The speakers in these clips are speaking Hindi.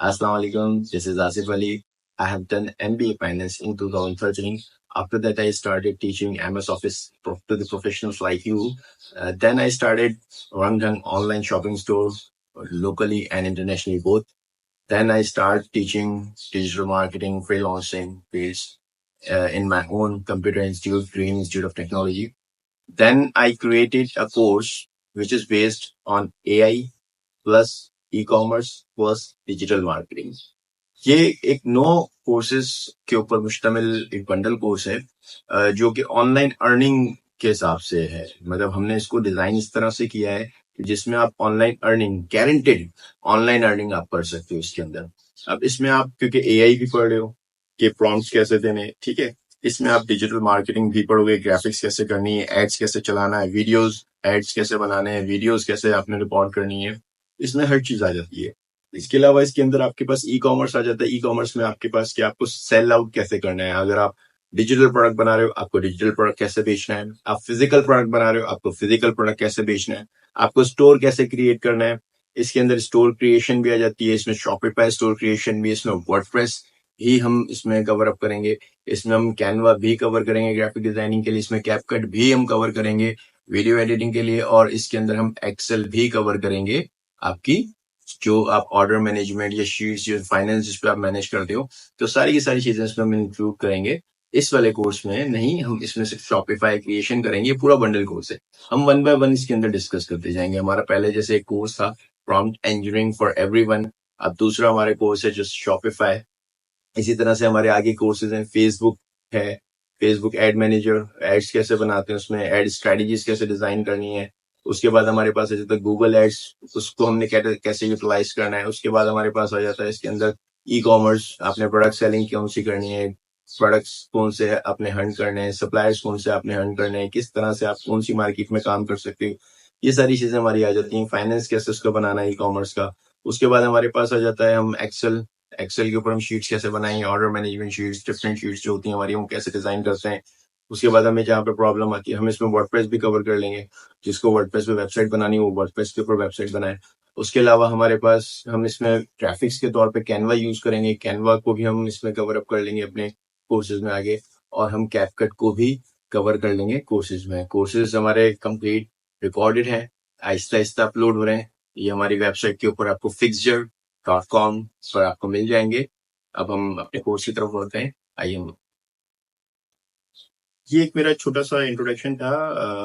Assalamu alaikum. This is Asif Ali. I have done MBA Finance in 2013. After that, I started teaching MS Office to the professionals like you. Then I started running an online shopping store locally and internationally both. Then I started teaching digital marketing, freelancing fields in my own computer institute, Green Institute of Technology. Then I created a course which is based on AI plus e-commerce plus digital marketing. ये एक 9 कोर्सेज के ऊपर मुश्तमिल एक बंडल कोर्स है जो कि ऑनलाइन अर्निंग के हिसाब से है। मतलब हमने इसको डिजाइन इस तरह से किया है कि जिसमें आप online earning guaranteed online earning आप कर सकते हो इसके अंदर। अब इसमें आप क्योंकि एआई भी पढ़ रहे हो कि प्रॉम्प्ट्स कैसे देने, ठीक है, इसमें आप डिजिटल मार्केटिंग भी पढ़ोगे, ग्राफिक्स कैसे करनी है, एड्स कैसे चलाना है, वीडियोस एड्स कैसे बनाने हैं, वीडियोस कैसे आपने रिकॉर्ड करनी है, इसमें हर चीज आ जाती है। इसके अलावा इसके अंदर आपके पास ई कॉमर्स आ जाता है। ई कॉमर्स में आपके पास कि आपको सेल आउट कैसे करना है। अगर आप डिजिटल प्रोडक्ट बना रहे हो, आपको डिजिटल प्रोडक्ट कैसे बेचना है। आप फिजिकल प्रोडक्ट बना रहे हो, आपको फिजिकल प्रोडक्ट कैसे बेचना है। आपको स्टोर कैसे क्रिएट करना है। इसके अंदर स्टोर क्रिएशन भी आ जाती है, इसमें शॉपिफाई स्टोर क्रिएशन भी, इसमें वर्डप्रेस ही हम इसमें कवर अप करेंगे। इसमें हम कैनवा भी कवर करेंगे ग्राफिक डिजाइनिंग के लिए, इसमें कैपकट भी हम कवर करेंगे वीडियो एडिटिंग के लिए, और इसके अंदर हम एक्सेल भी कवर करेंगे आपकी जो आप ऑर्डर मैनेजमेंट या शीट्स या फाइनेंस जिस पे आप मैनेज करते हो, तो सारी की सारी चीजें इसमें हम इंक्लूड करेंगे इस वाले कोर्स में। नहीं, हम इसमें सिर्फ शॉपिफाई क्रिएशन करेंगे, पूरा बंडल कोर्स है। हम वन बाय वन इसके अंदर डिस्कस करते जाएंगे। हमारा पहले जैसे एक कोर्स था प्रॉम्प्ट इंजीनियरिंग फॉर एवरीवन, अब दूसरा हमारे कोर्स है जो शॉपिफाई। इसी तरह से हमारे आगे कोर्सेज हैं, फेसबुक है, फेसबुक एड मैनेजर, एड्स कैसे बनाते हैं, उसमें एड स्ट्रेटजीज कैसे डिजाइन करनी है। उसके बाद हमारे पास आ जाता है गूगल एड्स, उसको हमने कैसे यूटिलाइज करना है। उसके बाद हमारे पास आ जाता है इसके अंदर ई कॉमर्स, आपने प्रोडक्ट सेलिंग कौन सी करनी है, प्रोडक्ट्स कौन से आपने हंट करने हैं, सप्लायर्स कौन से आपने हंट करने हैं, किस तरह से आप कौन सी मार्केट में काम कर सकते हो, ये सारी चीजें हमारी आ जाती हैं। फाइनेंस कैसे उसको बनाना है ई कॉमर्स का। उसके बाद हमारे पास आ जाता है हम एक्सेल, एक्सेल के ऊपर हम शीट्स कैसे बनाएंगे, order management sheets, different sheets जो होती हैं हमारी, हम कैसे डिजाइन करते हैं। उसके बाद हमें जहाँ पे प्रॉब्लम आती है हम इसमें वर्डप्रेस भी कवर कर लेंगे, जिसको वर्डप्रेस पे वेबसाइट बनानी हो वर्डप्रेस के ऊपर वेबसाइट बनाए। उसके अलावा हमारे पास हम इसमें ग्राफिक्स के तौर पे कैनवा यूज करेंगे, कैनवा को भी हम इसमें कवर अप कर लेंगे अपने कोर्सेज में आगे, और हम कैपकट को भी कवर कर लेंगे कोर्सेज में। कोर्सेज हमारे कंप्लीट रिकॉर्डेड हैं, आहिस्ता आहिस्ता अपलोड हो रहे हैं। ये हमारी वेबसाइट के ऊपर आपको fixture.com पर आपको मिल जाएंगे। अब हम अपने कोर्स की तरफ बढ़ते हैं, आइए हम। ये एक मेरा छोटा सा इंट्रोडक्शन था।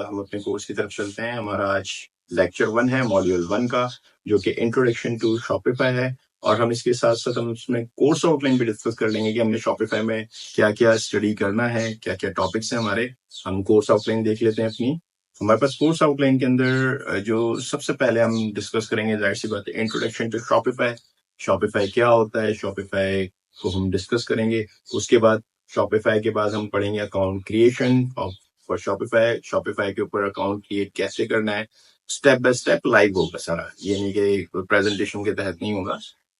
हम अपने कोर्स की तरफ चलते हैं। हमारा आज लेक्चर 1 है मॉड्यूल 1 का, जो कि इंट्रोडक्शन टू शॉपिफाई है, और हम इसके साथ साथ हम उसमें कोर्स आउटलाइन भी डिस्कस कर लेंगे कि हमने शॉपिफाई में क्या क्या स्टडी करना है, क्या क्या टॉपिक्स हैं हमारे। हम कोर्स आउटलाइन देख लेते हैं अपनी। हमारे पास कोर्स आउटलाइन के अंदर जो सबसे पहले हम डिस्कस करेंगे, जाहिर सी बात है, इंट्रोडक्शन टू शॉपिफाई। शॉपिफाई क्या होता है, शॉपिफाई को हम डिस्कस करेंगे। उसके बाद शॉपिफाई के बाद हम पढ़ेंगे account creation for Shopify. Shopify के ऊपर अकाउंट क्रिएट कैसे करना है, स्टेप बाय स्टेप लाइव होगा सारा, ये नहीं कि प्रेजेंटेशन के तहत नहीं होगा।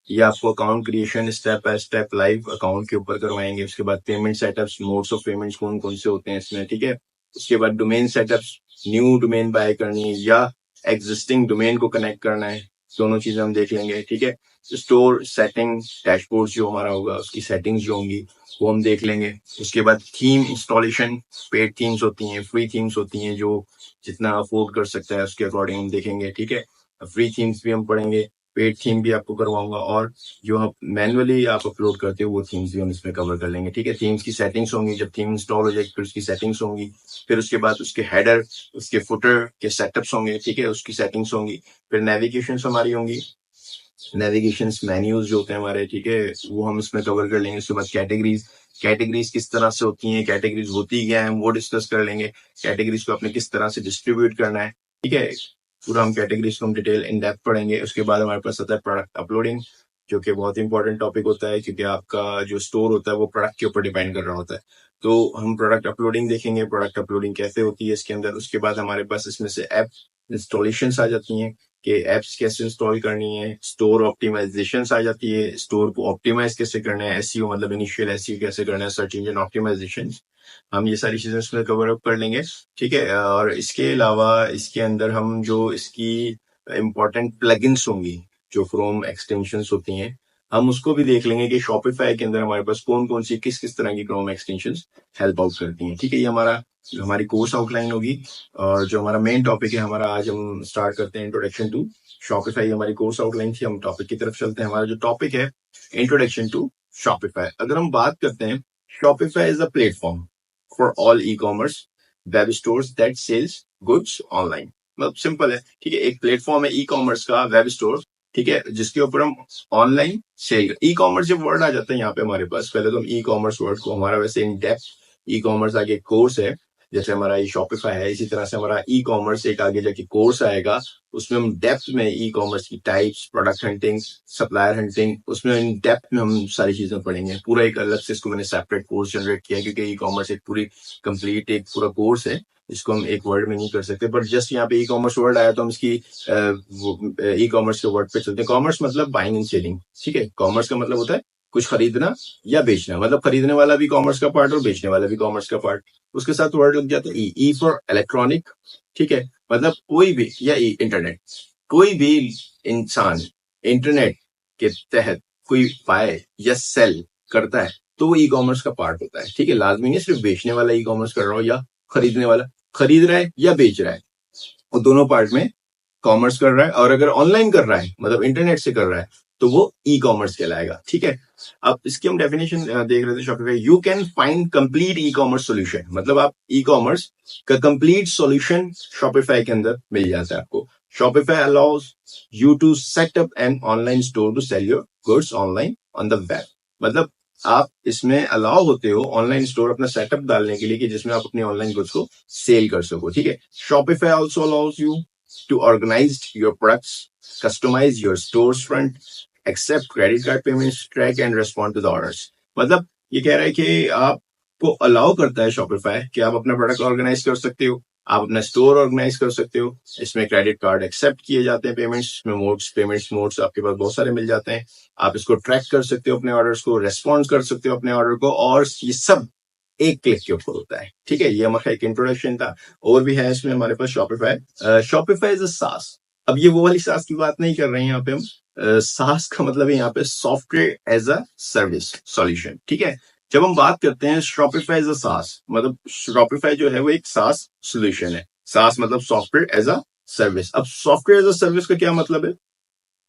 ये आपको account creation step by step live account के ऊपर करवाएंगे। उसके बाद payment setups, modes of payments कौन कौन से होते हैं इसमें, ठीक है। उसके बाद domain setups, new domain bye करनी है या एग्जिस्टिंग डोमेन को कनेक्ट करना है, दोनों चीजें हम देख लेंगे, ठीक है। स्टोर सेटिंग, डैशबोर्ड जो हमारा होगा उसकी सेटिंग्स जो होंगी वो हम देख लेंगे। उसके बाद थीम इंस्टॉलेशन, पेड थीम्स होती हैं, फ्री थीम्स होती हैं, जो जितना अफोर्ड कर सकता है उसके अकॉर्डिंग हम देखेंगे, ठीक है। फ्री थीम्स भी हम पढ़ेंगे, पेड थीम भी आपको करवाऊंगा, और जो आप मैनुअली आप अपलोड करते हो वो थीम्स भी हम इसमें कवर कर लेंगे, ठीक है। थीम्स की सेटिंग्स होंगी, जब थीम इंस्टॉल हो जाएगी फिर उसकी सेटिंग्स होंगी, फिर उसके बाद उसके हेडर, उसके फुटर के सेटअप्स होंगे, ठीक है, उसकी सेटिंग्स होंगी। फिर नेविगेशन हमारी होंगी, नेविगेशन मेन्यूज जो होते हैं हमारे, ठीक है, वो हम इसमें कवर कर लेंगे। उसके बाद कैटेगरीज, कैटेगरीज किस तरह से होती हैं, कैटेगरीज होती क्या है, वो डिस्कस कर लेंगे। कैटेगरीज को आपने किस तरह से डिस्ट्रीब्यूट करना है, ठीक है, पूरा हम कैटेगरीज को हम डिटेल इन डेप्थ पढ़ेंगे। उसके बाद हमारे पास आता है प्रोडक्ट अपलोडिंग, जो कि बहुत इंपॉर्टेंट टॉपिक होता है, क्योंकि आपका जो स्टोर होता है वो प्रोडक्ट के ऊपर डिपेंड कर रहा होता है। तो हम प्रोडक्ट अपलोडिंग देखेंगे, प्रोडक्ट अपलोडिंग कैसे होती है इसके अंदर। उसके बाद हमारे पास इसमें से ऐप इंस्टॉलेशन आ जाती हैं कि एप्स कैसे इंस्टॉल करनी है। स्टोर ऑप्टिमाइजेशन आ जाती है, स्टोर को ऑप्टिमाइज कैसे करना है, एसईओ मतलब इनिशियल एसईओ कैसे करना है, सर्च इंजन ऑप्टिमाइजेशन, हम ये सारी चीजें इसमें कवर अप कर लेंगे, ठीक है। और इसके अलावा इसके अंदर हम जो इसकी इंपॉर्टेंट प्लगइन्स होंगी, जो क्रोम एक्सटेंशंस होती हैं, हम उसको भी देख लेंगे कि शॉपिफाई के अंदर हमारे पास कौन कौन सी किस किस तरह की क्रोम एक्सटेंशंस हेल्प आउट करती हैं। ठीक है, ये हमारी कोर्स आउटलाइन होगी। और जो हमारा मेन टॉपिक है हमारा, आज हम स्टार्ट करते हैं इंट्रोडक्शन टू शॉपिफाई। हमारी कोर्स आउटलाइन थी, हम टॉपिक की तरफ चलते हैं। हमारा जो टॉपिक है इंट्रोडक्शन टू शॉपिफाई। अगर हम बात करते हैं, Shopify is a platform for all e commerce web stores that sells goods online. मतलब सिंपल है, ठीक है, एक प्लेटफॉर्म है ई कॉमर्स का, वेब स्टोर, ठीक है, जिसके ऊपर हम ऑनलाइन सेल, ई कॉमर्स जब वर्ड आ जाता है यहाँ पे हमारे पास, पहले तो हम ई कॉमर्स वर्ड को, हमारा वैसे इन डेप्थ ई कॉमर्स आगे कोर्स है, जैसे हमारा ये शॉपिफाई है, इसी तरह से हमारा ई कॉमर्स एक आगे जाके कोर्स आएगा, उसमें हम डेप्थ में ई कॉमर्स की types, product hunting, supplier hunting, उसमें इन डेप्थ में हम सारी चीजें पढ़ेंगे। पूरा एक अलग से इसको मैंने सेपरेट कोर्स जनरेट किया है, क्योंकि ई कॉमर्स एक पूरी कंप्लीट एक पूरा कोर्स है, इसको हम एक वर्ड में नहीं कर सकते। बट जस्ट यहाँ पे ई कॉमर्स वर्ड आया तो हम इसकी ई कॉमर्स के वर्ड पे चलते हैं। कॉमर्स मतलब बाइंग एंड सेलिंग, ठीक है, कॉमर्स का मतलब होता है कुछ खरीदना या बेचना, मतलब खरीदने वाला भी कॉमर्स का पार्ट और बेचने वाला भी कॉमर्स का पार्ट। उसके साथ वर्ड लग जाता है ई फॉर इलेक्ट्रॉनिक, ठीक है, मतलब कोई भी, या इंटरनेट, कोई भी इंसान इंटरनेट के तहत कोई बाय या सेल करता है तो वो ई कॉमर्स का पार्ट होता है। ठीक है, लाजमी नहीं सिर्फ बेचने वाला ई कॉमर्स कर रहा हो या खरीदने वाला खरीद रहा है या बेच रहा है, वो दोनों पार्ट में कॉमर्स कर रहा है। और अगर ऑनलाइन कर रहा है, मतलब इंटरनेट से कर रहा है, तो वो ई कॉमर्स कहलाएगा। ठीक है, अब इसकी हम डेफिनेशन देख रहे थे Shopify. You can find complete e commerce solution, मतलब आप ई कॉमर्स का कंप्लीट सोल्यूशन शॉपिफाई के अंदर मिल जाता है आपको। Shopify allows you to set up an online store to sell your goods online on the web, मतलब आप इसमें अलाउ होते हो ऑनलाइन स्टोर अपना सेटअप डालने के लिए कि जिसमें आप अपनी ऑनलाइन गुड्स को सेल कर सको। ठीक है, Shopify also allows you to organize your products, customize your store's front, accept credit card payments, track and respond to the orders। मतलब ये कह रहा है कि आपको अलाउ करता है शॉपिफाई कि आप अपना प्रोडक्ट ऑर्गेनाइज कर सकते हो, आप अपना स्टोर ऑर्गेनाइज कर सकते हो, इसमें क्रेडिट कार्ड एक्सेप्ट किए जाते हैं, पेमेंट्स मोड्स आपके पास बहुत सारे मिल जाते हैं, आप इसको ट्रैक कर सकते हो अपने ऑर्डर्स को, रेस्पॉन्ड कर सकते हो अपने ऑर्डर को, और ये सब एक क्लिक के ऊपर होता है। ठीक है, ये हमारा एक इंट्रोडक्शन था। और भी है इसमें हमारे पास शॉपिफाई। शॉपिफाई इज अ सास। अब ये वो वाली सास की बात नहीं कर रहे हैं यहाँ पे हम, सास का मतलब है यहाँ पे software as a service solution. ठीक है, जब हम बात करते हैं शॉपिफाई एज अ सास, मतलब शॉपिफाई जो है वो एक सास सोल्यूशन है। सास मतलब सॉफ्टवेयर एज अ सर्विस। अब सॉफ्टवेयर एज अ सर्विस का क्या मतलब है,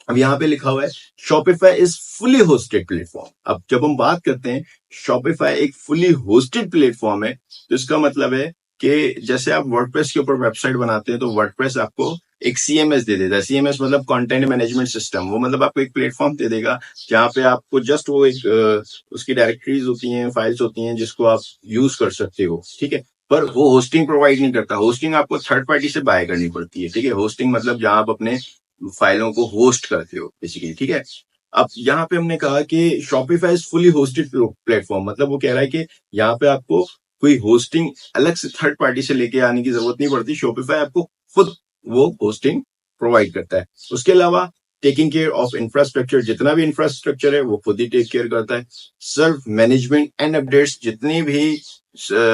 अब यहाँ पे लिखा हुआ है Shopify is fully hosted platform. अब जब हम बात करते हैं शॉपिफाई एक फुली होस्टेड प्लेटफॉर्म है, तो इसका मतलब है कि जैसे आप वर्डप्रेस के ऊपर वेबसाइट बनाते हैं तो वर्डप्रेस आपको एक सीएमएस दे देता है। सीएमएस मतलब कंटेंट मैनेजमेंट सिस्टम, वो मतलब आपको एक प्लेटफॉर्म दे देगा जहाँ पे आपको जस्ट वो एक उसकी डायरेक्टरीज होती हैं, फाइल्स होती हैं जिसको आप यूज कर सकते हो। ठीक है, पर वो होस्टिंग प्रोवाइड नहीं करता। होस्टिंग आपको थर्ड पार्टी से बाय करनी पड़ती है। ठीक है, होस्टिंग मतलब जहां आप अपने फाइलों को होस्ट करते हो बेसिकली। ठीक है, अब यहाँ पे हमने कहा कि Shopify is fully hosted platform, मतलब वो कह रहा है कि यहाँ पे आपको कोई होस्टिंग अलग से थर्ड पार्टी से लेके आने की जरूरत नहीं पड़ती। शॉपिफाई आपको खुद वो होस्टिंग प्रोवाइड करता है। उसके अलावा टेकिंग केयर ऑफ इंफ्रास्ट्रक्चर, जितना भी इंफ्रास्ट्रक्चर है वो खुद ही टेक केयर करता है। सर्व मैनेजमेंट एंड अपडेट्स, जितनी भी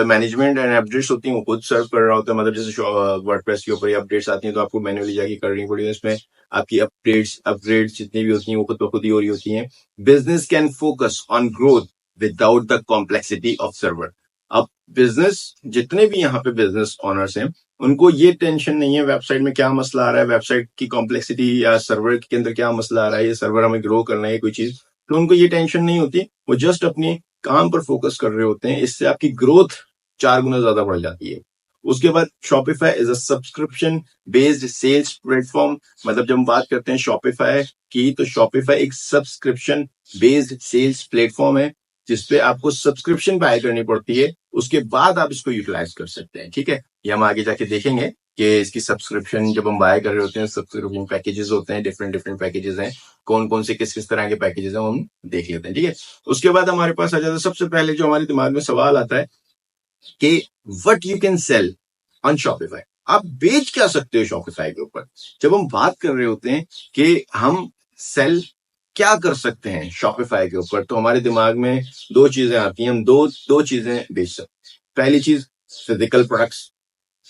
मैनेजमेंट एंड अपडेट्स होती हैं वो खुद सर्व कर रहा होता है। मतलब जैसे वर्डप्रेस के ऊपर अपडेट्स आती हैं तो आपको मैन्युअली जाके करनी पड़ी है, इसमें आपकी अपग्रेड्स जितनी भी होती हैं वो खुद ब खुद ही हो रही होती हैं। Business can focus on growth without the complexity of server. अब बिजनेस, जितने भी यहाँ पे बिजनेस ऑनर्स हैं, उनको ये टेंशन नहीं है वेबसाइट में क्या मसला आ रहा है, वेबसाइट की कॉम्प्लेक्सिटी या सर्वर के अंदर क्या मसला आ रहा है, ये सर्वर हमें ग्रो करना है कोई चीज, तो उनको ये टेंशन नहीं होती। वो जस्ट अपनी काम पर फोकस कर रहे होते हैं, इससे आपकी ग्रोथ 4 गुना ज्यादा बढ़ जाती है। उसके बाद Shopify is a subscription based sales platform. मतलब जब हम बात करते हैं शॉपिफाई की, तो शॉपिफाई एक सब्सक्रिप्शन बेस्ड सेल्स प्लेटफॉर्म है जिसपे आपको सब्सक्रिप्शन बाय करनी पड़ती है, उसके बाद आप इसको यूटिलाइज कर सकते हैं। ठीक है, ये हम आगे जाके देखेंगे कि इसकी सब्सक्रिप्शन जब हम बाय कर रहे होते हैं, सब्सक्रिप्शन पैकेजेस होते हैं, डिफरेंट पैकेजेस हैं, कौन कौन से किस किस तरह के पैकेजेस हैं, हम देख लेते हैं। ठीक है, उसके बाद हमारे पास आ जाता है सबसे पहले जो हमारे दिमाग में सवाल आता है कि what you can sell on Shopify, आप बेच क्या सकते हो शॉपिफाई के ऊपर। जब हम बात कर रहे होते हैं कि हम सेल क्या कर सकते हैं शॉपिफाई के ऊपर, तो हमारे दिमाग में दो चीजें आती हैं, हम दो चीजें बेच सकते हैं। पहली चीज फिजिकल प्रोडक्ट्स,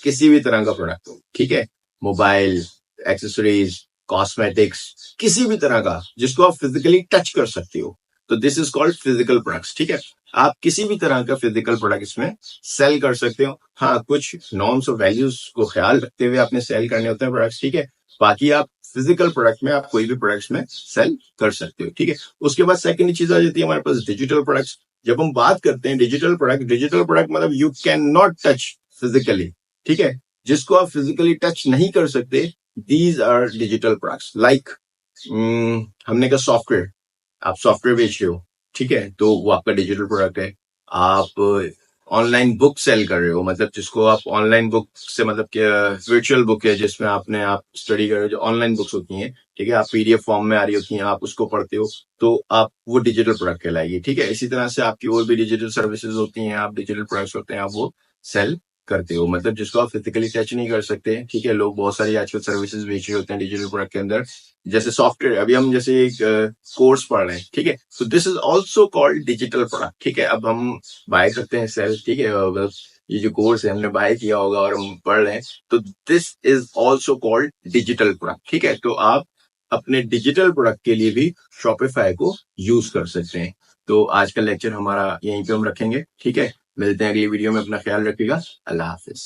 किसी भी तरह का प्रोडक्ट हो, ठीक है, मोबाइल, एक्सेसरीज, कॉस्मेटिक्स, किसी भी तरह का जिसको आप फिजिकली टच कर सकते हो, तो this is called physical products. ठीक है, आप किसी भी तरह का फिजिकल प्रोडक्ट इसमें सेल कर सकते हो। हाँ, कुछ नॉर्म्स और वैल्यूज को ख्याल रखते हुए आपने सेल करने होते हैं प्रोडक्ट्स। ठीक है, बाकी आप फिजिकल प्रोडक्ट में आप कोई भी प्रोडक्ट्स में सेल कर सकते हो। ठीक है, उसके बाद सेकंड चीज आ जाती है हमारे पास डिजिटल प्रोडक्ट्स। जब हम बात करते हैं डिजिटल प्रोडक्ट मतलब you can not touch physically. ठीक है, जिसको आप फिजिकली टच नहीं कर सकते, these are digital products. Like हमने कहा सॉफ्टवेयर, आप सॉफ्टवेयर बेच रहे हो, ठीक है, तो वो आपका डिजिटल प्रोडक्ट है। आप ऑनलाइन बुक सेल कर रहे हो, मतलब जिसको आप ऑनलाइन बुक से मतलब वर्चुअल बुक है जिसमें आप स्टडी कर रहे हो, जो ऑनलाइन बुक्स होती हैं, ठीक है, आप पीडीएफ फॉर्म में आ रही होती हैं, आप उसको पढ़ते हो, तो आप वो डिजिटल प्रोडक्ट कहलाएगी। ठीक है, इसी तरह से आपकी और भी डिजिटल सर्विसेज होती हैं, आप डिजिटल प्रोडक्ट्स होते हैं, आप वो सेल करते हो, मतलब जिसको आप फिजिकली टच नहीं कर सकते। ठीक है, लोग बहुत सारी आजकल सर्विसेज बेच रहे होते हैं डिजिटल प्रोडक्ट के अंदर, जैसे सॉफ्टवेयर। अभी हम जैसे एक कोर्स पढ़ रहे हैं, ठीक है, तो this is also called digital product. ठीक है, अब हम बाय करते हैं सेल, ठीक है, मतलब ये जो कोर्स है हमने बाय किया होगा और हम पढ़ रहे हैं, तो this is also called digital product. ठीक है, तो आप अपने डिजिटल प्रोडक्ट के लिए भी शॉपिफाई को यूज कर सकते हैं। तो आज का लेक्चर हमारा यहीं पे हम रखेंगे। ठीक है, मिलते हैं अगली वीडियो में, अपना ख्याल रखिएगा। अल्लाह हाफिज।